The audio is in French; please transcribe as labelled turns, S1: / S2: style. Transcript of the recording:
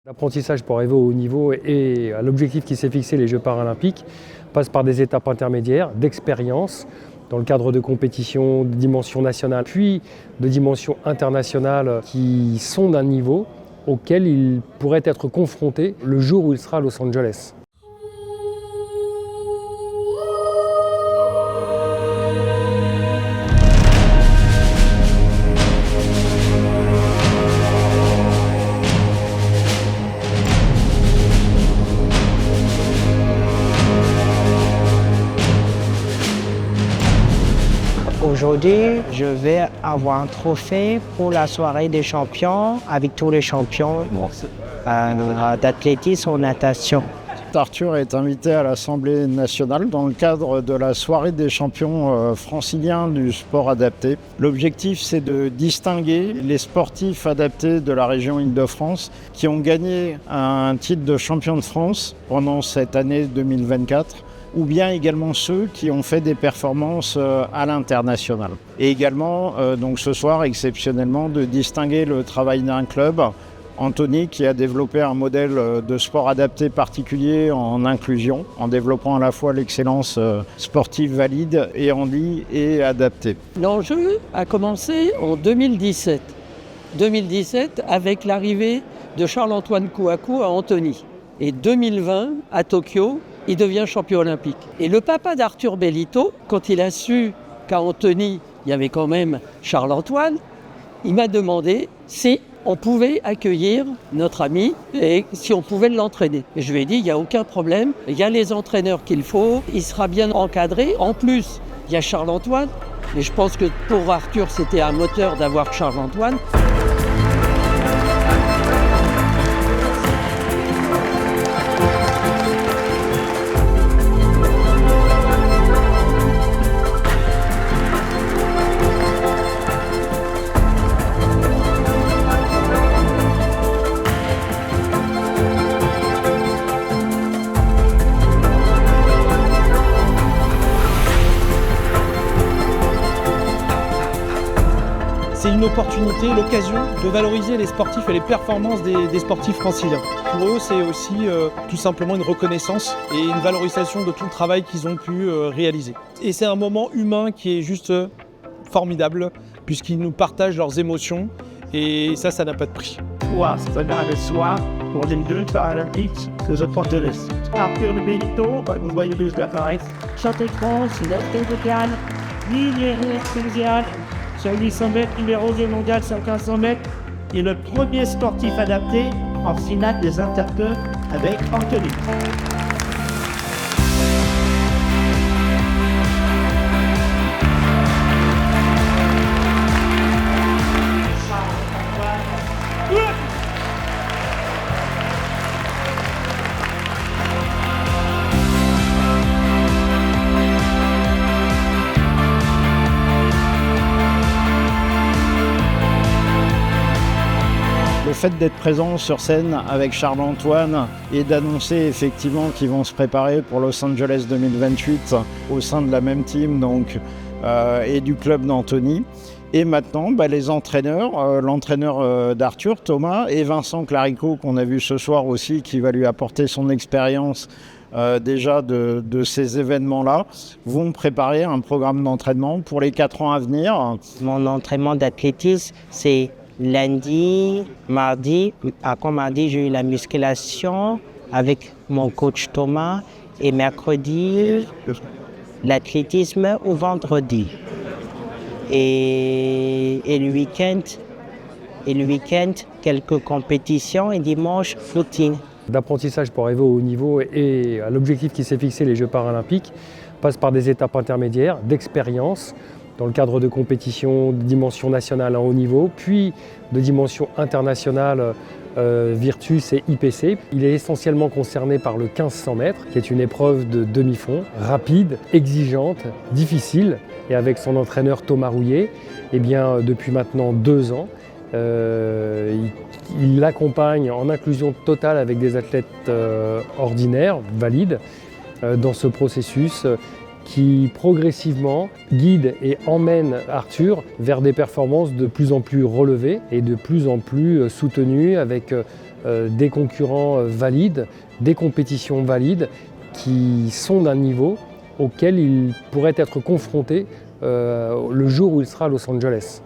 S1: L'apprentissage pour arriver au haut niveau et à l'objectif qui s'est fixé, les Jeux paralympiques, passe par des étapes intermédiaires d'expérience dans le cadre de compétitions de dimension nationale, puis de dimension internationale qui sont d'un niveau auquel il pourrait être confronté le jour où il sera à Los Angeles.
S2: Aujourd'hui, je vais avoir un trophée pour la soirée des champions avec tous les champions d'athlétisme ou natation.
S3: Arthur est invité à l'Assemblée nationale dans le cadre de la soirée des champions franciliens du sport adapté. L'objectif, c'est de distinguer les sportifs adaptés de la région Île-de-France qui ont gagné un titre de champion de France pendant cette année 2024. Ou bien également ceux qui ont fait des performances à l'international. Et également, donc ce soir, exceptionnellement, de distinguer le travail d'un club, Anthony, qui a développé un modèle de sport adapté particulier en inclusion, en développant à la fois l'excellence sportive valide et handi et adaptée.
S4: L'enjeu a commencé en 2017. 2017 avec l'arrivée de Charles-Antoine Kouakou à Anthony. Et 2020, à Tokyo, il devient champion olympique. Et le papa d'Arthur Bellito, quand il a su qu'à Anthony, il y avait quand même Charles-Antoine, il m'a demandé si on pouvait accueillir notre ami et si on pouvait l'entraîner. Et je lui ai dit, il n'y a aucun problème, il y a les entraîneurs qu'il faut, il sera bien encadré. En plus, il y a Charles-Antoine, mais je pense que pour Arthur, c'était un moteur d'avoir Charles-Antoine.
S5: C'est une opportunité, l'occasion de valoriser les sportifs et les performances des sportifs franciliens. Pour eux, c'est aussi tout simplement une reconnaissance et une valorisation de tout le travail qu'ils ont pu réaliser. Et c'est un moment humain qui est juste formidable, puisqu'ils nous partagent leurs émotions et ça n'a pas de prix.
S6: C'est le soir pour les Jeux paralympiques que je porte le site. Arthur Bellito, vous voyez le appareil. Chanté France, il a été local, numéro mondial. Sur 800 mètres, numéro 2 mondial sur 1500 mètres, et le premier sportif adapté en finale des Interclubs avec Anthony.
S3: Le fait d'être présent sur scène avec Charles-Antoine et d'annoncer effectivement qu'ils vont se préparer pour Los Angeles 2028 au sein de la même team et du club d'Anthony. Et maintenant, les entraîneurs, l'entraîneur d'Arthur, Thomas, et Vincent Clarico, qu'on a vu ce soir aussi, qui va lui apporter son expérience déjà de ces événements-là, vont préparer un programme d'entraînement pour les 4 ans à venir.
S2: Mon entraînement d'athlétisme, c'est lundi, mardi. Après mardi, j'ai eu la musculation avec mon coach Thomas. Et mercredi, l'athlétisme ou vendredi. Et le week-end, quelques compétitions et dimanche, footing.
S1: L'apprentissage pour arriver au haut niveau et à l'objectif qui s'est fixé, les Jeux paralympiques, passe par des étapes intermédiaires d'expérience dans le cadre de compétitions de dimension nationale en haut niveau, puis de dimension internationale Virtus et IPC. Il est essentiellement concerné par le 1500 mètres, qui est une épreuve de demi-fond, rapide, exigeante, difficile. Et avec son entraîneur Thomas Rouillet, depuis maintenant 2 ans, il l'accompagne en inclusion totale avec des athlètes ordinaires, valides, dans ce processus qui progressivement guide et emmène Arthur vers des performances de plus en plus relevées et de plus en plus soutenues avec des concurrents valides, des compétitions valides qui sont d'un niveau auquel il pourrait être confronté le jour où il sera à Los Angeles.